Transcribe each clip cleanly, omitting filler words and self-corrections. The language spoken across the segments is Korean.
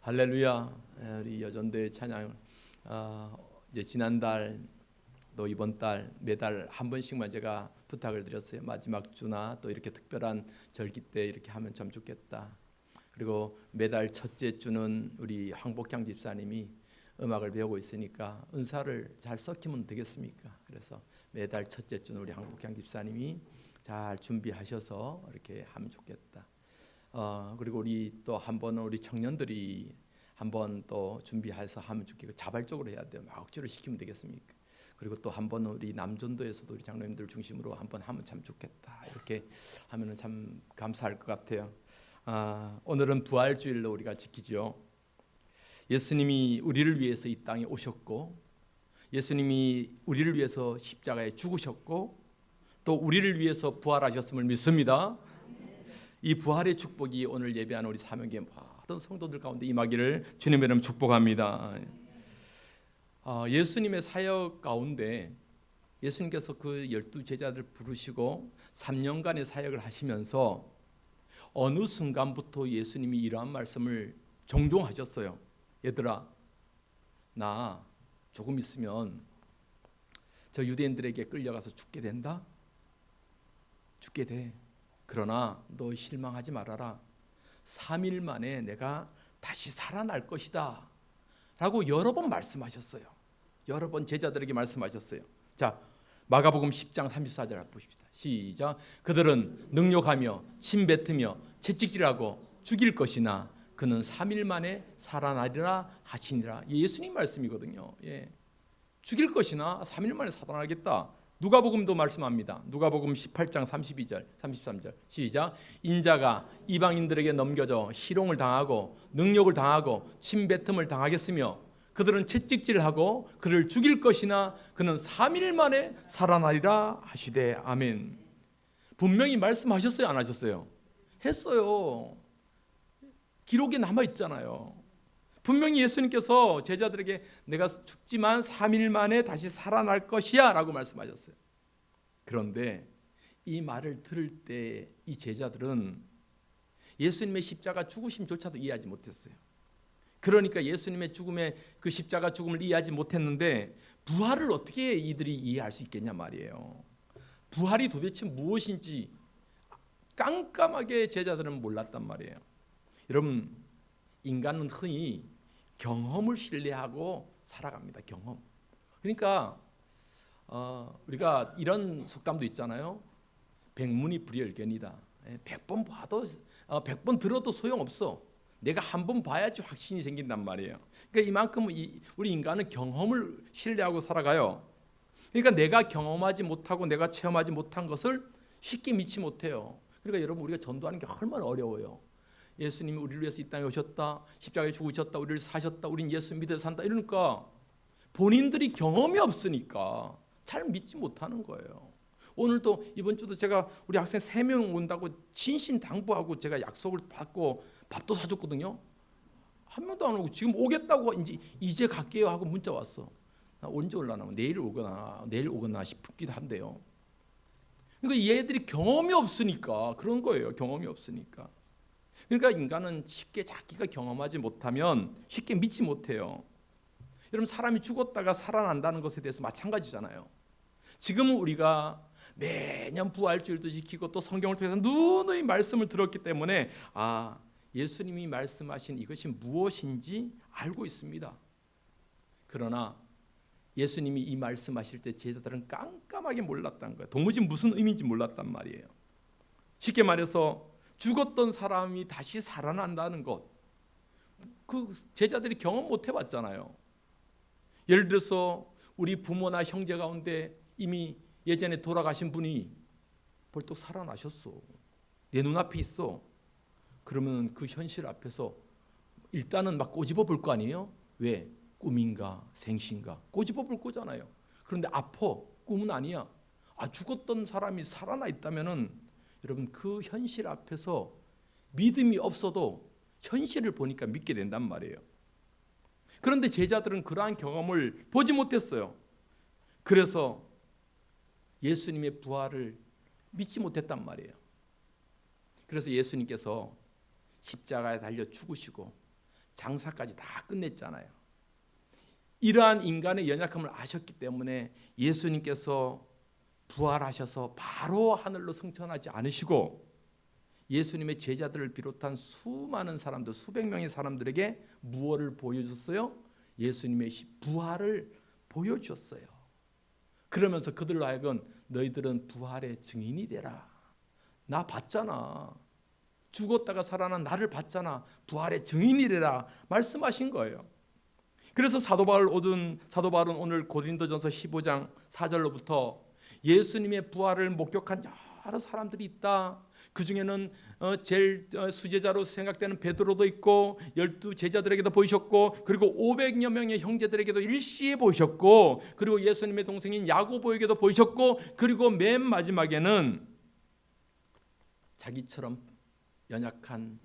할렐루야. 우리 여전도의 찬양 이제 지난달 또 이번 달 매달 한 번씩만 제가 부탁을 드렸어요. 마지막 주나 또 이렇게 특별한 절기 때 이렇게 하면 참 좋겠다. 그리고 매달 첫째 주는 우리 황복향 집사님이 음악을 배우고 있으니까 은사를 잘 섞이면 되겠습니까? 그래서 매달 첫째 주는 우리 황복향 집사님이 잘 준비하셔서 이렇게 하면 좋겠다. 그리고 우리 또 한 번은 우리 청년들이 한번 또 준비해서 하면 좋겠고 자발적으로 해야 돼요. 막 억지로 시키면 되겠습니까? 그리고 또 한 번은 우리 남전도에서도 우리 장로님들 중심으로 한번 하면 참 좋겠다. 이렇게 하면은 참 감사할 것 같아요. 오늘은 부활주일로 우리가 지키죠. 예수님이 우리를 위해서 이 땅에 오셨고, 예수님이 우리를 위해서 십자가에 죽으셨고, 또 우리를 위해서 부활하셨음을 믿습니다. 이 부활의 축복이 오늘 예배하는 우리 사명교회 모든 성도들 가운데 임하기를 주님의 이름 축복합니다. 예수님의 사역 가운데 예수님께서 그 12 제자들 부르시고 3년간의 사역을 하시면서 어느 순간부터 예수님이 이러한 말씀을 종종 하셨어요. 얘들아, 나 조금 있으면 저 유대인들에게 끌려가서 죽게 된다. 죽게 돼. 그러나 너 실망하지 말아라. 3일 만에 내가 다시 살아날 것이다 라고 여러 번 말씀하셨어요. 여러 번 제자들에게 말씀하셨어요. 자, 마가복음 10장 34절 보십시다. 시작. 그들은 능욕하며 침뱉으며 채찍질하고 죽일 것이나 그는 3일 만에 살아나리라 하시니라. 예수님 말씀이거든요. 죽일 것이나 3일 만에 살아나겠다. 누가복음도 말씀합니다. 누가복음 18장 32절 33절 시작. 인자가 이방인들에게 넘겨져 희롱을 당하고 능욕을 당하고 침뱉음을 당하겠으며 그들은 채찍질을 하고 그를 죽일 것이나 그는 3일 만에 살아나리라 하시되. 아멘. 분명히 말씀하셨어요, 안 하셨어요? 했어요. 기록에 남아 있잖아요. 분명히 예수님께서 제자들에게 내가 죽지만 3일 만에 다시 살아날 것이야 라고 말씀하셨어요. 그런데 이 말을 들을 때 이 제자들은 예수님의 십자가 죽으심조차도 이해하지 못했어요. 그러니까 예수님의 죽음의 그 십자가 죽음을 이해하지 못했는데 부활을 어떻게 이들이 이해할 수 있겠냐 말이에요. 부활이 도대체 무엇인지 깜깜하게 제자들은 몰랐단 말이에요. 여러분, 인간은 흔히 경험을 신뢰하고 살아갑니다. 경험. 그러니까 우리가 이런 속담도 있잖아요. 백문이 불여일견이다. 100번 봐도 100번 들어도 소용없어. 내가 한 번 봐야지 확신이 생긴단 말이에요. 그러니까 이만큼 우리 인간은 경험을 신뢰하고 살아가요. 그러니까 내가 경험하지 못하고 내가 체험하지 못한 것을 쉽게 믿지 못해요. 그러니까 여러분, 우리가 전도하는 게 얼마나 어려워요. 예수님이 우리를 위해서 이 땅에 오셨다, 십자가에 죽으셨다, 우리를 사셨다, 우린 예수 믿어서 산다, 이러니까 본인들이 경험이 없으니까 잘 믿지 못하는 거예요. 오늘도 이번 주도 제가 우리 학생 3명 온다고 신신당부하고 제가 약속을 받고 밥도 사줬거든요. 한 명도 안 오고 지금 오겠다고 이제 갈게요 하고 문자 왔어. 나 언제 올라나? 내일 오거나 싶기도 한데요. 그러니까 얘들이 경험이 없으니까 그런 거예요. 경험이 없으니까. 그러니까 인간은 쉽게 자기가 경험하지 못하면 쉽게 믿지 못해요. 여러분, 사람이 죽었다가 살아난다는 것에 대해서 마찬가지잖아요. 지금은 우리가 매년 부활주일도 지키고 또 성경을 통해서 누누이 말씀을 들었기 때문에 예수님이 말씀하신 이것이 무엇인지 알고 있습니다. 그러나 예수님이 이 말씀하실 때 제자들은 깜깜하게 몰랐다는 거예요. 도무지 무슨 의미인지 몰랐단 말이에요. 쉽게 말해서 죽었던 사람이 다시 살아난다는 것, 그 제자들이 경험 못 해봤잖아요. 예를 들어서 우리 부모나 형제 가운데 이미 예전에 돌아가신 분이 벌떡 살아나셨어. 내 눈앞에 있어. 그러면 그 현실 앞에서 일단은 막 꼬집어 볼 거 아니에요? 왜? 꿈인가 생신가 꼬집어 볼 거잖아요. 그런데 아파. 꿈은 아니야. 죽었던 사람이 살아나 있다면은 여러분, 그 현실 앞에서 믿음이 없어도 현실을 보니까 믿게 된단 말이에요. 그런데 제자들은 그러한 경험을 보지 못했어요. 그래서 예수님의 부활을 믿지 못했단 말이에요. 그래서 예수님께서 십자가에 달려 죽으시고 장사까지 다 끝냈잖아요. 이러한 인간의 연약함을 아셨기 때문에 예수님께서 부활하셔서 바로 하늘로 승천하지 않으시고 예수님의 제자들을 비롯한 수많은 사람들, 수백 명의 사람들에게 무엇을 보여줬어요? 예수님의 부활을 보여주셨어요. 그러면서 그들로 하여금 너희들은 부활의 증인이 되라. 나 봤잖아. 죽었다가 살아난 나를 봤잖아. 부활의 증인이 되라 말씀하신 거예요. 그래서 사도 바울은 오늘 고린도전서 15장 4절로부터 예수님의 부활을 목격한 여러 사람들이 있다. 그 중에는 제일 수제자로 생각되는 베드로도 있고 12 제자들에게도 보이셨고 그리고 500여 명의 형제들에게도 일시에 보이셨고 그리고 예수님의 동생인 야고보에게도 보이셨고 그리고 맨 마지막에는 자기처럼 연약한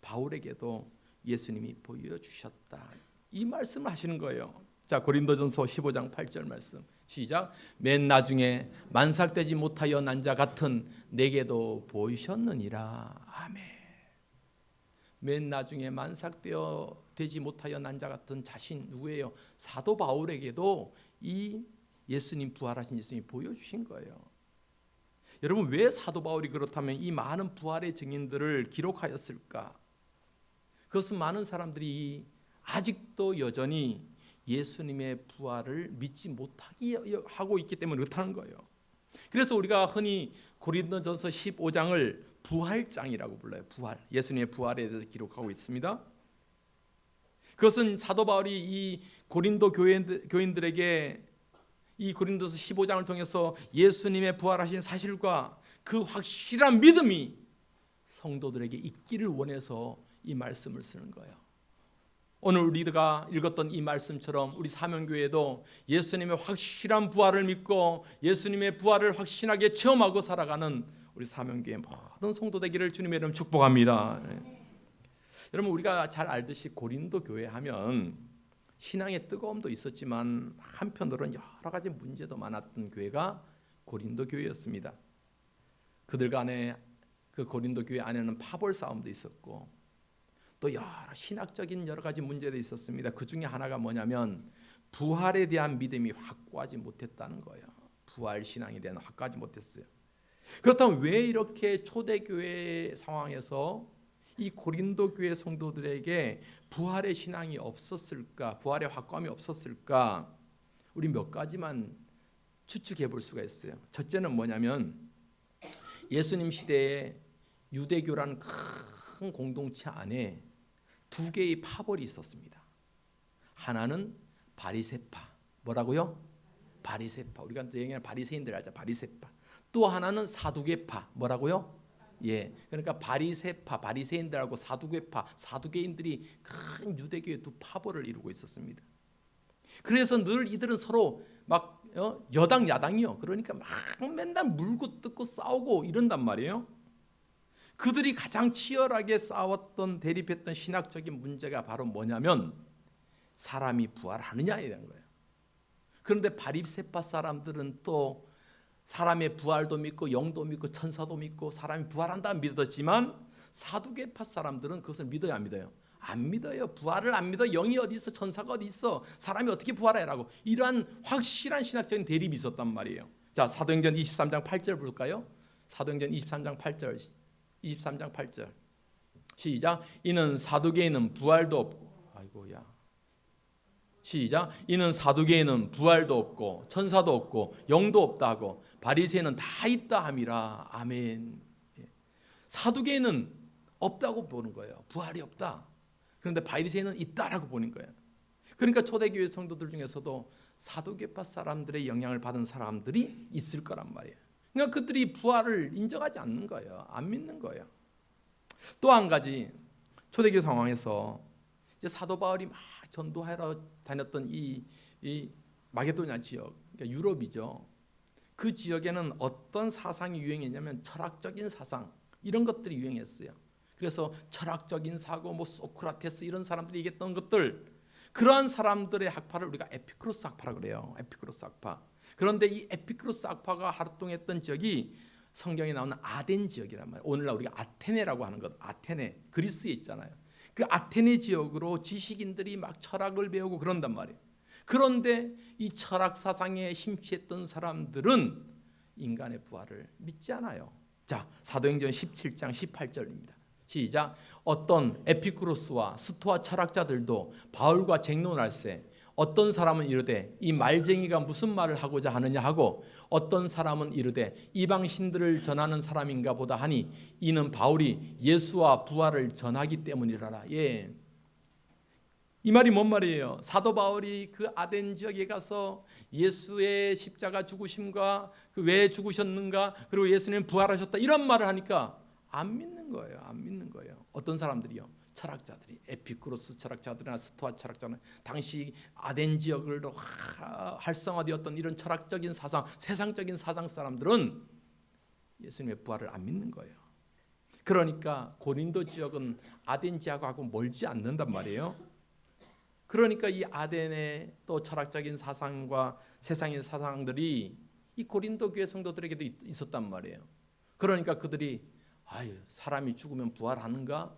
바울에게도 예수님이 보여주셨다. 이 말씀을 하시는 거예요. 자, 고린도전서 15장 8절 말씀 시작. 맨 나중에 만삭되지 못하여 난 자 같은 내게도 보이셨느니라. 아멘. 맨 나중에 되지 못하여 난 자 같은 자신 누구예요? 사도 바울에게도 이 예수님 부활하신 예수님이 보여주신 거예요. 여러분 왜 사도 바울이 그렇다면 이 많은 부활의 증인들을 기록하였을까? 그것은 많은 사람들이 아직도 여전히 예수님의 부활을 믿지 못하게 하고 있기 때문에 그렇다는 거예요. 그래서 우리가 흔히 고린도전서 15장을 부활장이라고 불러요. 부활, 예수님의 부활에 대해서 기록하고 있습니다. 그것은 사도 바울이 이 고린도 교인들에게 이 고린도서 15장을 통해서 예수님의 부활하신 사실과 그 확실한 믿음이 성도들에게 있기를 원해서 이 말씀을 쓰는 거예요. 오늘 우리가 읽었던 이 말씀처럼 우리 사명교회도 예수님의 확실한 부활을 믿고 예수님의 부활을 확신하게 체험하고 살아가는 우리 사명교회 모든 성도 되기를 주님의 이름 축복합니다. 여러분 우리가 잘 알듯이 고린도 교회 하면 신앙의 뜨거움도 있었지만 한편으로는 여러 가지 문제도 많았던 교회가 고린도 교회였습니다. 그들 간에 그 고린도 교회 안에는 파벌 싸움도 있었고 또 여러 신학적인 여러 가지 문제도 있었습니다. 그 중에 하나가 뭐냐면 부활에 대한 믿음이 확고하지 못했다는 거예요. 부활 신앙에 대한 확고하지 못했어요. 그렇다면 왜 이렇게 초대교회 상황에서 이 고린도 교회 성도들에게 부활의 신앙이 없었을까? 부활의 확고함이 없었을까? 우리 몇 가지만 추측해 볼 수가 있어요. 첫째는 뭐냐면 예수님 시대에 유대교라는 큰 공동체 안에 두 개의 파벌이 있었습니다. 하나는 바리새파. 뭐라고요? 바리새파. 우리가 얘기하는 바리새인들 알죠? 바리새파. 또 하나는 사두개파. 뭐라고요? 예. 그러니까 바리새파, 바리새인들하고 사두개파, 사두개인들이 큰 유대교의 두 파벌을 이루고 있었습니다. 그래서 늘 이들은 서로 막 여당 야당이요. 그러니까 막 맨날 물고 뜯고 싸우고 이런단 말이에요. 그들이 가장 치열하게 싸웠던 대립했던 신학적인 문제가 바로 뭐냐면 사람이 부활하느냐에 대한 거예요. 그런데 바리새파 사람들은 또 사람의 부활도 믿고 영도 믿고 천사도 믿고 사람이 부활한다 믿었지만 사두개파 사람들은 그것을 믿어요, 안 믿어요? 안 믿어요. 부활을 안 믿어. 영이 어디 있어? 천사가 어디 있어? 사람이 어떻게 부활해라고. 이러한 확실한 신학적인 대립이 있었단 말이에요. 자, 사도행전 23장 8절 볼까요? 사도행전 23장 8절 시작. 이는 사두개인은 부활도 없고 아이고야 시작. 이는 사두개인은 부활도 없고 천사도 없고 영도 없다 하고 바리새인은 다 있다 함이라. 아멘. 사두개인은 없다고 보는 거예요. 부활이 없다. 그런데 바리새인은 있다라고 보는 거예요. 그러니까 초대교회 성도들 중에서도 사두개파 사람들의 영향을 받은 사람들이 있을 거란 말이에요. 그러니까 그들이 부활을 인정하지 않는 거예요. 안 믿는 거예요. 또 한 가지 초대교회 상황에서 이제 사도 바울이 막 전도하러 다녔던 이 마게도냐 지역, 그러니까 유럽이죠. 그 지역에는 어떤 사상이 유행했냐면 철학적인 사상 이런 것들이 유행했어요. 그래서 철학적인 사고, 뭐 소크라테스 이런 사람들이 얘기했던 것들, 그러한 사람들의 학파를 우리가 에피쿠로스 학파라고 그래요. 에피쿠로스 학파. 그런데 이 에피쿠로스 학파가 활동했던 지역이 성경에 나오는 아덴 지역이란 말이에요. 오늘날 우리가 아테네라고 하는 것, 아테네, 그리스에 있잖아요. 그 아테네 지역으로 지식인들이 막 철학을 배우고 그런단 말이에요. 그런데 이 철학 사상에 심취했던 사람들은 인간의 부활을 믿지 않아요. 자, 사도행전 17장 18절입니다. 시작. 어떤 에피쿠로스와 스토아 철학자들도 바울과 쟁론할세 어떤 사람은 이르되 이 말쟁이가 무슨 말을 하고자 하느냐 하고 어떤 사람은 이르되 이방신들을 전하는 사람인가 보다 하니 이는 바울이 예수와 부활을 전하기 때문이라라. 예. 이 말이 뭔 말이에요? 사도 바울이 그 아덴 지역에 가서 예수의 십자가 죽으심과 그 왜 죽으셨는가 그리고 예수님 부활하셨다 이런 말을 하니까 안 믿는 거예요. 안 믿는 거예요. 어떤 사람들이요? 철학자들이 에피쿠로스 철학자들이나 스토아 철학자는 당시 아덴 지역을로 활성화되었던 이런 철학적인 사상, 세상적인 사상 사람들은 예수님의 부활을 안 믿는 거예요. 그러니까 고린도 지역은 아덴 지역하고 멀지 않는단 말이에요. 그러니까 이 아덴의 또 철학적인 사상과 세상의 사상들이 이 고린도 교회 성도들에게도 있었단 말이에요. 그러니까 그들이 사람이 죽으면 부활하는가?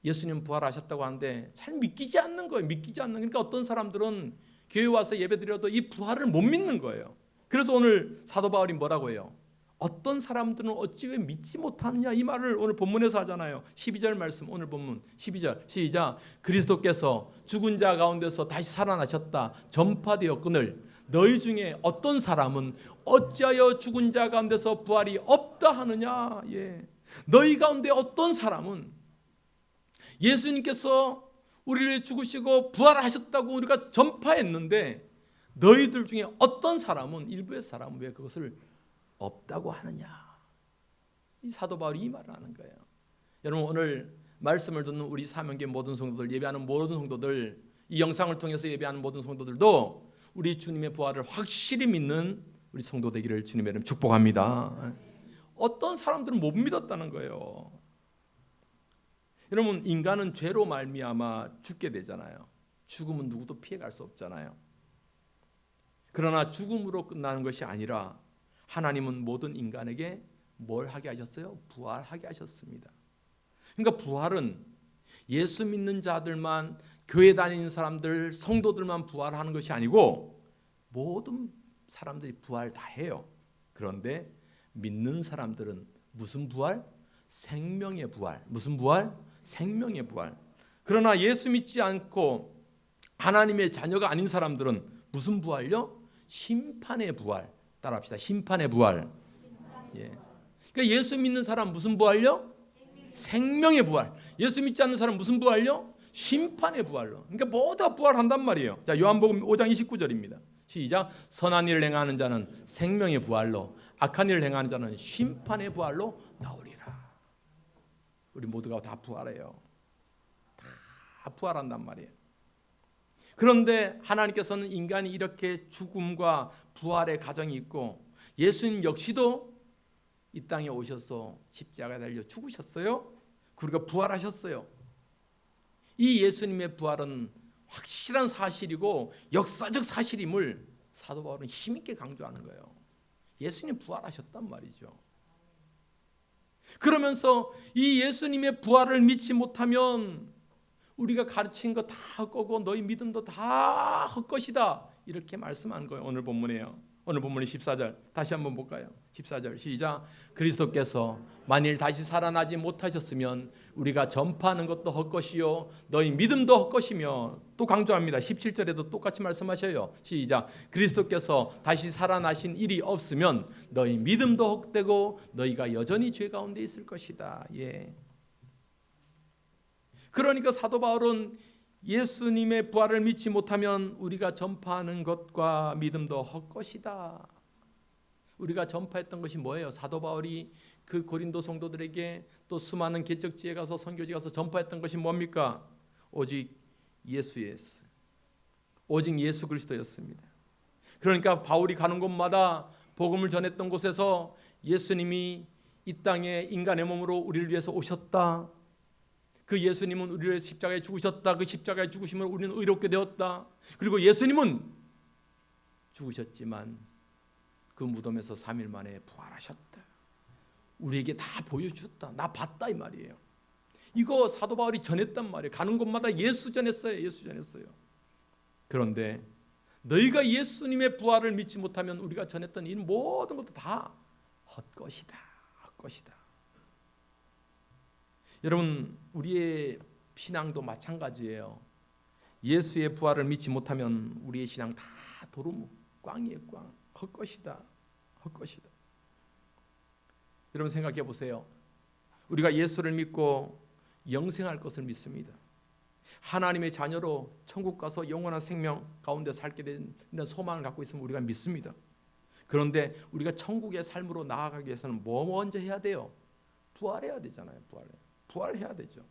예수님 부활하셨다고 하는데 잘 믿기지 않는 거예요. 믿기지 않는. 그러니까 어떤 사람들은 교회 와서 예배드려도 이 부활을 못 믿는 거예요. 그래서 오늘 사도 바울이 뭐라고 해요? 어떤 사람들은 어찌 왜 믿지 못하느냐 이 말을 오늘 본문에서 하잖아요. 12절 말씀 오늘 본문 12절 시작. 그리스도께서 죽은 자 가운데서 다시 살아나셨다 전파되었거늘 너희 중에 어떤 사람은 어찌하여 죽은 자 가운데서 부활이 없다 하느냐. 예. 너희 가운데 어떤 사람은 예수님께서 우리를 위해 죽으시고 부활하셨다고 우리가 전파했는데 너희들 중에 어떤 사람은 일부의 사람은 왜 그것을 없다고 하느냐. 이 사도 바울이 이 말을 하는 거예요. 여러분 오늘 말씀을 듣는 우리 사명교회 모든 성도들 예배하는 모든 성도들 이 영상을 통해서 예배하는 모든 성도들도 우리 주님의 부활을 확실히 믿는 우리 성도 되기를 주님의 이름 축복합니다. 어떤 사람들은 못 믿었다는 거예요. 여러분 인간은 죄로 말미암아 죽게 되잖아요. 죽음은 누구도 피해갈 수 없잖아요. 그러나 죽음으로 끝나는 것이 아니라 하나님은 모든 인간에게 뭘 하게 하셨어요? 부활하게 하셨습니다. 그러니까 부활은 예수 믿는 자들만 교회 다니는 사람들 성도들만 부활하는 것이 아니고 모든 사람들이 부활 다 해요. 그런데 믿는 사람들은 무슨 부활? 생명의 부활. 무슨 부활? 생명의 부활. 그러나 예수 믿지 않고 하나님의 자녀가 아닌 사람들은 무슨 부활요? 심판의 부활. 따라합시다. 심판의 부활. 예. 그러니까 예수 믿는 사람 무슨 부활요? 생명의 부활. 예수 믿지 않는 사람 무슨 부활요? 심판의 부활로. 그러니까 모두 다 부활한단 말이에요. 자, 요한복음 5장 29절입니다. 시작. 선한 일을 행하는 자는 생명의 부활로 악한 일을 행하는 자는 심판의 부활로 나오리라. 우리 모두가 다 부활해요. 다 부활한단 말이에요. 그런데 하나님께서는 인간이 이렇게 죽음과 부활의 가정이 있고 예수님 역시도 이 땅에 오셔서 십자가에 달려 죽으셨어요. 그리고 부활하셨어요. 이 예수님의 부활은 확실한 사실이고 역사적 사실임을 사도 바울은 힘있게 강조하는 거예요. 예수님 부활하셨단 말이죠. 그러면서 이 예수님의 부활을 믿지 못하면 우리가 가르친 거 다 헛거고 너희 믿음도 다 헛것이다 이렇게 말씀한 거예요. 오늘 본문이에요. 오늘 본문이 14절 다시 한번 볼까요? 14절 시작. 그리스도께서 만일 다시 살아나지 못하셨으면 우리가 전파하는 것도 헛것이요 너희 믿음도 헛것이며 또 강조합니다. 17절에도 똑같이 말씀하셔요. 시작. 그리스도께서 다시 살아나신 일이 없으면 너희 믿음도 헛되고 너희가 여전히 죄 가운데 있을 것이다. 예. 그러니까 사도 바울은 예수님의 부활을 믿지 못하면 우리가 전파하는 것과 믿음도 헛것이다. 우리가 전파했던 것이 뭐예요? 사도 바울이 그 고린도 성도들에게 또 수많은 개척지에 가서 선교지 가서 전파했던 것이 뭡니까? 오직 예수였어요. 오직 예수 그리스도였습니다. 그러니까 바울이 가는 곳마다 복음을 전했던 곳에서 예수님이 이 땅에 인간의 몸으로 우리를 위해서 오셨다. 그 예수님은 우리를 위해서 십자가에 죽으셨다. 그 십자가에 죽으심으로 우리는 의롭게 되었다. 그리고 예수님은 죽으셨지만 그 무덤에서 3일 만에 부활하셨다. 우리에게 다 보여주셨다. 나 봤다 이 말이에요. 이거 사도 바울이 전했단 말이에요. 가는 곳마다 예수 전했어요. 예수 전했어요. 그런데 너희가 예수님의 부활을 믿지 못하면 우리가 전했던 이 모든 것도 다 헛것이다. 헛것이다. 여러분, 우리의 신앙도 마찬가지예요. 예수의 부활을 믿지 못하면 우리의 신앙 다 도루묵, 꽝이에요. 꽝. 헛것이다. 헛것이다. 여러분 생각해 보세요. 우리가 예수를 믿고 영생할 것을 믿습니다. 하나님의 자녀로 천국 가서 영원한 생명 가운데 살게 되는 소망을 갖고 있으면 우리가 믿습니다. 그런데 우리가 천국의 삶으로 나아가기 위해서는 뭐 먼저 해야 돼요? 부활해야 되잖아요. 부활해야 되죠.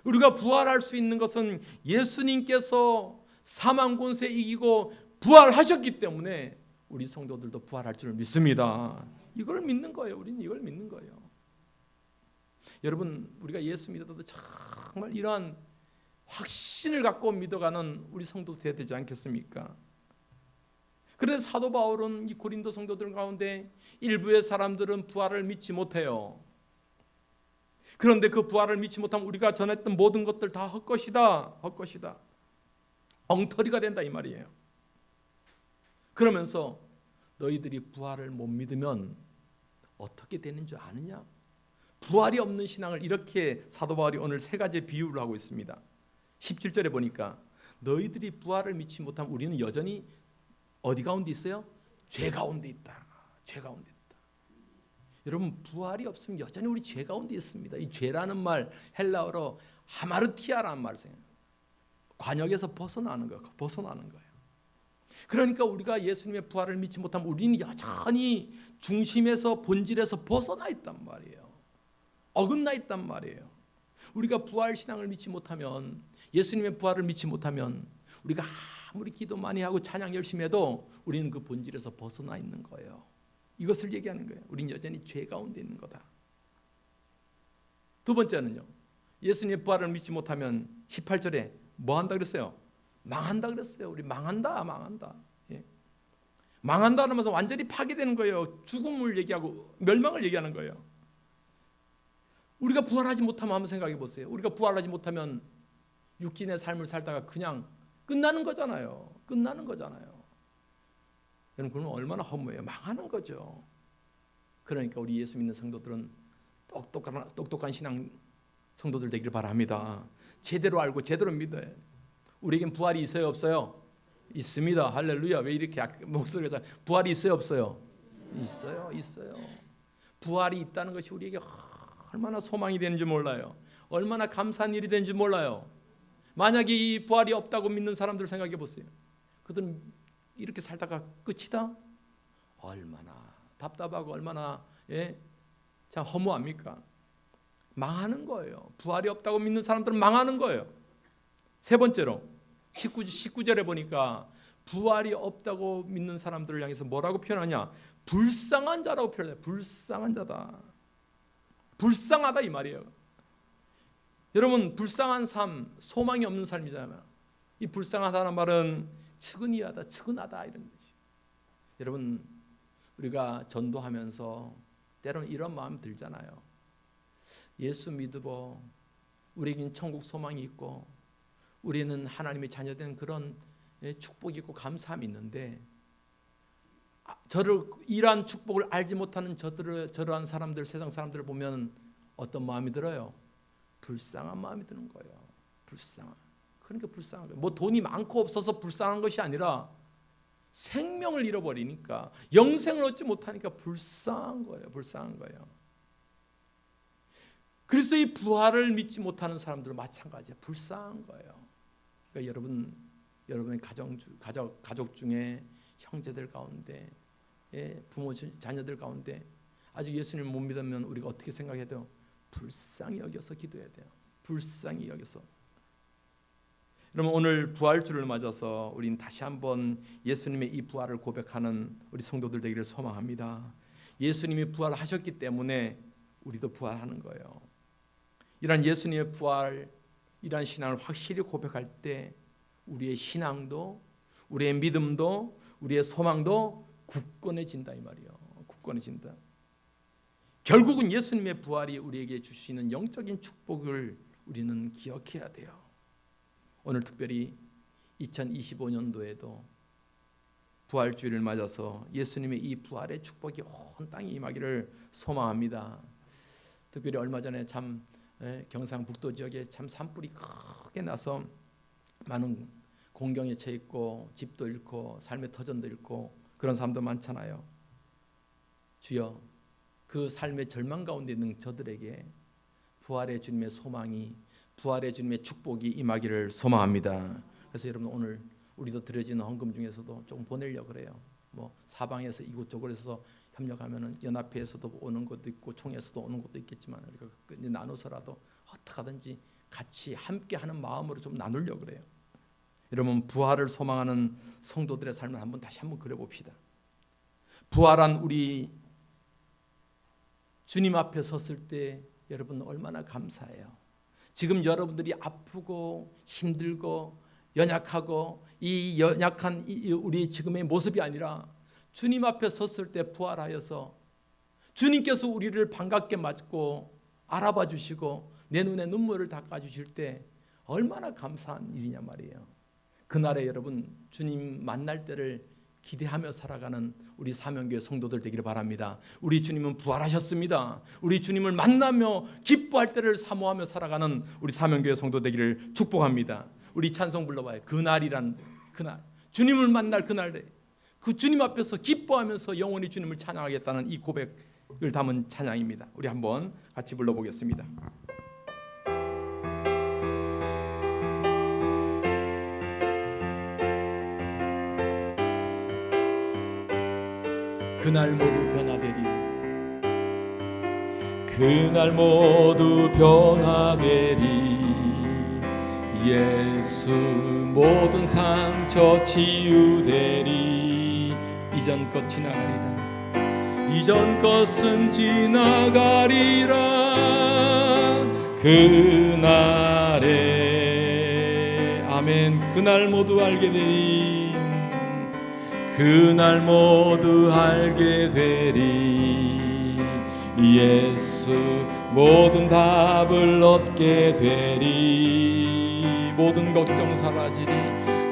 우리가 부활할 수 있는 것은 예수님께서 사망 권세 이기고 부활하셨기 때문에 우리 성도들도 부활할 줄 믿습니다. 이걸 믿는 거예요. 우리는 이걸 믿는 거예요. 여러분, 우리가 예수 믿어도 정말 이러한 확신을 갖고 믿어가는 우리 성도 되어야 되지 않겠습니까? 그런데 사도 바울은 이 고린도 성도들 가운데 일부의 사람들은 부활을 믿지 못해요. 그런데 그 부활을 믿지 못하면 우리가 전했던 모든 것들 다 헛것이다. 헛것이다. 엉터리가 된다 이 말이에요. 그러면서 너희들이 부활을 못 믿으면 어떻게 되는 줄 아느냐? 부활이 없는 신앙을 이렇게 사도 바울이 오늘 세 가지 비유를 하고 있습니다. 17절에 보니까 너희들이 부활을 믿지 못하면 우리는 여전히 어디 가운데 있어요? 죄 가운데 있다. 죄 가운데 있다. 여러분, 부활이 없으면 여전히 우리 죄 가운데 있습니다. 이 죄라는 말 헬라어로 하마르티아라는 말을 써요. 관역에서 벗어나는 거예요. 벗어나는 거예요. 그러니까 우리가 예수님의 부활을 믿지 못하면 우리는 여전히 중심에서 본질에서 벗어나 있단 말이에요. 어긋나 있단 말이에요. 우리가 부활 신앙을 믿지 못하면, 예수님의 부활을 믿지 못하면 우리가 아무리 기도 많이 하고 찬양 열심히 해도 우리는 그 본질에서 벗어나 있는 거예요. 이것을 얘기하는 거예요. 우리는 여전히 죄 가운데 있는 거다. 두 번째는요, 예수님의 부활을 믿지 못하면 18절에 뭐 한다 그랬어요? 망한다 그랬어요. 우리 망한다. 예. 망한다 하면서 완전히 파괴되는 거예요. 죽음을 얘기하고 멸망을 얘기하는 거예요. 우리가 부활하지 못하면 한번 생각해 보세요. 우리가 부활하지 못하면 육신의 삶을 살다가 그냥 끝나는 거잖아요. 끝나는 거잖아요. 여러분, 그러면 얼마나 허무해요. 망하는 거죠. 그러니까 우리 예수 믿는 성도들은 똑똑한 신앙 성도들 되기를 바랍니다. 제대로 알고 제대로 믿어요. 우리에겐 부활이 있어요, 없어요? 있습니다. 할렐루야. 왜 이렇게 목소리가 부활이 있어요, 없어요? 있어요. 부활이 있다는 것이 우리에게 얼마나 소망이 되는지 몰라요. 얼마나 감사한 일이 되는지 몰라요. 만약에 이 부활이 없다고 믿는 사람들 생각해 보세요. 그들은 이렇게 살다가 끝이다? 얼마나 답답하고 얼마나 참 허무합니까? 망하는 거예요. 부활이 없다고 믿는 사람들은 망하는 거예요. 세 번째로 19절에 보니까 부활이 없다고 믿는 사람들을 향해서 뭐라고 표현하냐? 불쌍한 자라고 표현해요. 불쌍한 자다. 불쌍하다 이 말이에요. 여러분, 불쌍한 삶, 소망이 없는 삶이잖아요. 이 불쌍하다는 말은 측은히하다, 측은하다 이런 거지. 여러분, 우리가 전도하면서 때로는 이런 마음 들잖아요. 예수 믿고 우리에겐 천국 소망이 있고 우리는 하나님의 자녀된 그런 축복이 있고 감사함이 있는데 이러한 축복을 알지 못하는 저러한 사람들, 세상 사람들을 보면 어떤 마음이 들어요? 불쌍한 마음이 드는 거예요. 그러니까 불쌍한 거예요. 뭐 돈이 많고 없어서 불쌍한 것이 아니라 생명을 잃어버리니까, 영생을 얻지 못하니까 불쌍한 거예요. 그리스도의 부활을 믿지 못하는 사람들은 마찬가지예요. 불쌍한 거예요. 그러니까 여러분의 가족 중에 형제들 가운데, 부모 자녀들 가운데 아직 예수님을 못 믿으면 우리가 어떻게 생각해야 돼요? 불쌍히 여겨서 기도해야 돼요. 불쌍히 여겨서. 여러분, 오늘 부활주를 맞아서 우리는 다시 한번 예수님의 이 부활을 고백하는 우리 성도들 되기를 소망합니다. 예수님이 부활하셨기 때문에 우리도 부활하는 거예요. 이런 예수님의 부활, 이런 신앙을 확실히 고백할 때 우리의 신앙도, 우리의 믿음도, 우리의 소망도 굳건해진다 이 말이에요. 굳건해진다. 결국은 예수님의 부활이 우리에게 주시는 영적인 축복을 우리는 기억해야 돼요. 오늘 특별히 2025년도에도 부활주일을 맞아서 예수님의 이 부활의 축복이 온 땅에 임하기를 소망합니다. 특별히 얼마 전에 참 경상북도 지역에 참 산불이 크게 나서 많은 공경에 처해 있고 집도 잃고 삶의 터전도 잃고 그런 사람도 많잖아요. 주여, 그 삶의 절망 가운데 있는 저들에게 부활의 주님의 소망이, 부활의 주님의 축복이 임하기를 소망합니다. 그래서 여러분, 오늘 우리도 드려지는 헌금 중에서도 조금 보내려고 그래요. 뭐 사방에서 이곳저곳 에서 협력하면은 연합회에서도 오는 것도 있고 총회에서도 오는 것도 있겠지만 우리가 나눠서라도 어떻게 하든지 같이 함께하는 마음으로 좀 나누려고 그래요. 여러분, 부활을 소망하는 성도들의 삶을 다시 한번 그려봅시다. 부활한 우리 주님 앞에 섰을 때 여러분 얼마나 감사해요. 지금 여러분들이 아프고 힘들고 연약하고 이 연약한 우리 지금의 모습이 아니라 주님 앞에 섰을 때 부활하여서 주님께서 우리를 반갑게 맞고 알아봐 주시고 내 눈에 눈물을 닦아 주실 때 얼마나 감사한 일이냐 말이에요. 그날에 여러분 주님 만날 때를 기대하며 살아가는 우리 사명교회 성도들 되기를 바랍니다. 우리 주님은 부활하셨습니다. 우리 주님을 만나며 기뻐할 때를 사모하며 살아가는 우리 사명교회 성도 되기를 축복합니다. 우리 찬송 불러봐요. 그날이란 그날, 주님을 만날 그날에 그 주님 앞에서 기뻐하면서 영원히 주님을 찬양하겠다는 이 고백을 담은 찬양입니다. 우리 한번 같이 불러보겠습니다. 그날 모두 변화되리, 그날 모두 변화되리. 예수 모든 상처 치유되리. 이전 것 지나가리라, 이전 것은 지나가리라. 그날에 아멘. 그날 모두 알게 되리, 그날 모두 알게 되리. 예수 모든 답을 얻게 되리. 모든 걱정 사라지리,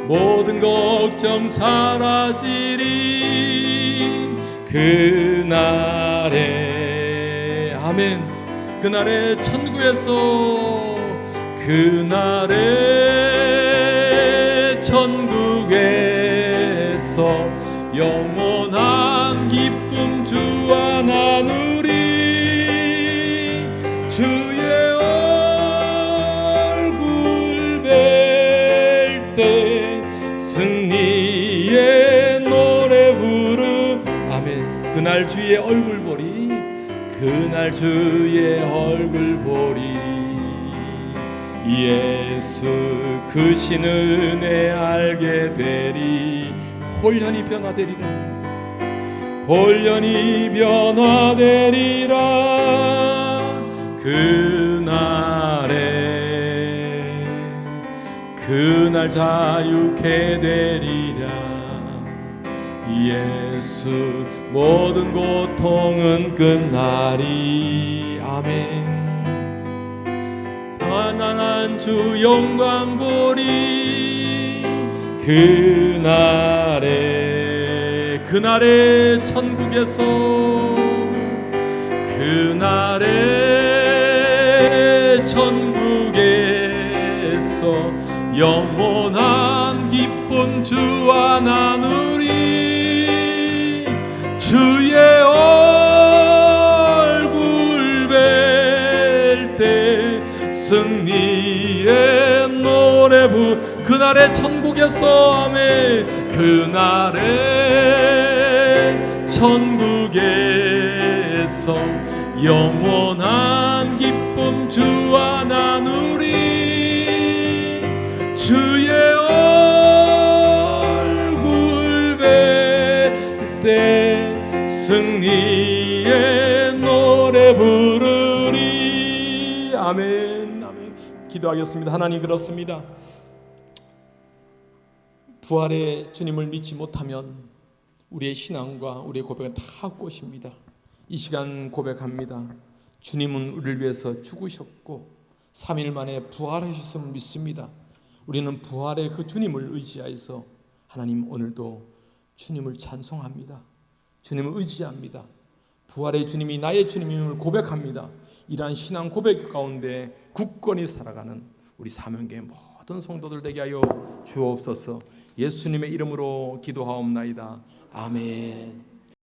모든 걱정 사라지리. 그날에 아멘. 그날에 천국에서, 그날에 천국에서 영원한 기쁨 주와 나누리. 주의 얼굴 뵐 때 승리의 노래 부르. 아멘. 그날 주의 얼굴 보리, 그날 주의 얼굴 보리. 예수 그 신 은혜 알게 되리. 홀연히 변화되리라, 홀연히 변화되리라. 그날에 그날 자유케 되리라. 예수 모든 고통은 끝나리. 아멘. 찬양한 주 영광 보리. 그날에, 그날에 천국에서, 그날에 천국에서 영원한 기쁨 주와 나누리. 주의 얼굴 뵐 때 승리의 노래 부. 그날의 천국에서 아멘. 그날의 천국에서 영원한 기쁨 주와 나누리. 주의 얼굴 뵐 때 승리의 노래 부르리. 아멘. 아멘. 기도하겠습니다. 하나님, 그렇습니다. 부활의 주님을 믿지 못하면 우리의 신앙과 우리의 고백은 다 꽃입니다. 이 시간 고백합니다. 주님은 우리를 위해서 죽으셨고 3일 만에 부활하셨음을 믿습니다. 우리는 부활의 그 주님을 의지하여서 하나님 오늘도 주님을 찬송합니다. 주님을 의지합니다. 부활의 주님이 나의 주님임을 고백합니다. 이러한 신앙 고백 가운데 굳건히 살아가는 우리 사명교회 모든 성도들 되게 하여 주옵소서. 예수님의 이름으로 기도하옵나이다. 아멘.